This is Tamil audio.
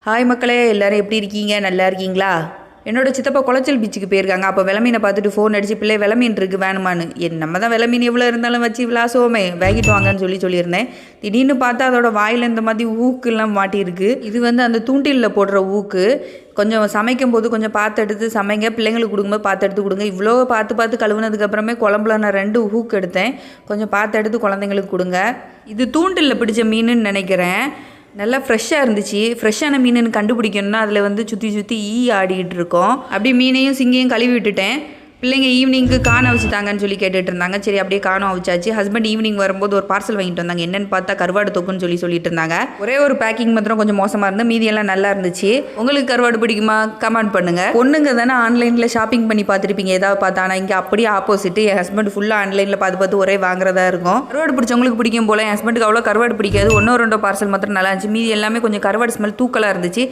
ஹாய் மக்களே, எல்லோரும் எப்படி இருக்கீங்க? நல்லா இருக்கீங்களா? என்னோட சித்தப்பா குளச்சல் பீச்சுக்கு போயிருக்காங்க. அப்போ விளமீனை பார்த்துட்டு ஃபோன் அடிச்சு, பிள்ளை விளமீன் இருக்குது வேணுமான்னு. நம்ம தான் விளமீன் எவ்வளோ இருந்தாலும் வச்சு விளாசுவோமே, வேகிட்டு வாங்கன்னு சொல்லியிருந்தேன். திடீர்னு பார்த்தா அதோட வாயில் இந்த மாதிரி ஊக்குலாம் மாட்டியிருக்கு. இது அந்த தூண்டிலில் போடுற ஊக்கு. கொஞ்சம் சமைக்கும் போது கொஞ்சம் பார்த்து எடுத்து சமைங்க, பிள்ளைங்களுக்கு கொடுக்கும்போது பார்த்து எடுத்து கொடுங்க. இவ்வளோ பார்த்து கழுவுனதுக்கப்புறமே குழம்புல நான் 2 ஊக்கு எடுத்தேன். கொஞ்சம் பார்த்து எடுத்து குழந்தைங்களுக்கு கொடுங்க. இது தூண்டிலில் பிடிச்ச மீனுன்னு நினைக்கிறேன். நல்லா ஃப்ரெஷ்ஷாக இருந்துச்சு. ஃப்ரெஷ்ஷான மீனுன்னு கண்டுபிடிக்கணும்னா அதில் சுற்றி ஈ ஆடிக்கிட்டு இருக்கோம். அப்படி மீனையும் சிங்கையும் கழுவி விட்டுட்டேன். பிள்ளைங்க ஈவினிங்க்கு காணம் வச்சுட்டாங்கன்னு சொல்லி கேட்டுட்டு இருந்தாங்க. சரி, அப்படியே காணம் வச்சாச்சு. ஹஸ்பண்ட் ஈவினிங் வரும்போது ஒரு பார்சல் வாங்கிட்டு வந்தாங்க. என்னென்னு பார்த்தா கருவாடு தொக்குன்னு சொல்லிட்டு இருந்தாங்க. ஒரே ஒரு பேக்கிங் மாத்திரம் கொஞ்சம் மோசமாக இருந்து, மீதியெல்லாம் நல்லா இருந்துச்சு. உங்களுக்கு கருவாடு பிடிக்குமா? கமெண்ட் பண்ணுங்க. பொண்ணுங்க தானே ஆன்லைனில் ஷாப்பிங் பண்ணி பார்த்துருப்பீங்க ஏதாவது பார்த்தா. ஆனால் இங்கே அப்படியே ஆப்போசிட். என் ஹஸ்பண்ட் ஃபுல்லாக ஆன்லைனில் பார்த்து ஒரே வாங்குறதா இருக்கும். கருவாடு பிடிச்சவங்களுக்கு பிடிக்கும் போல. என் ஹஸ்பண்டுக்கு அவ்வளோ கருவாடு பிடிக்காது. 1 2 பார்சல் மாத்திரம் நல்லா இருந்துச்சு. மீதி எல்லாமே கொஞ்சம் கருவாடு ஸ்மெல் தூக்கலாக இருந்துச்சு.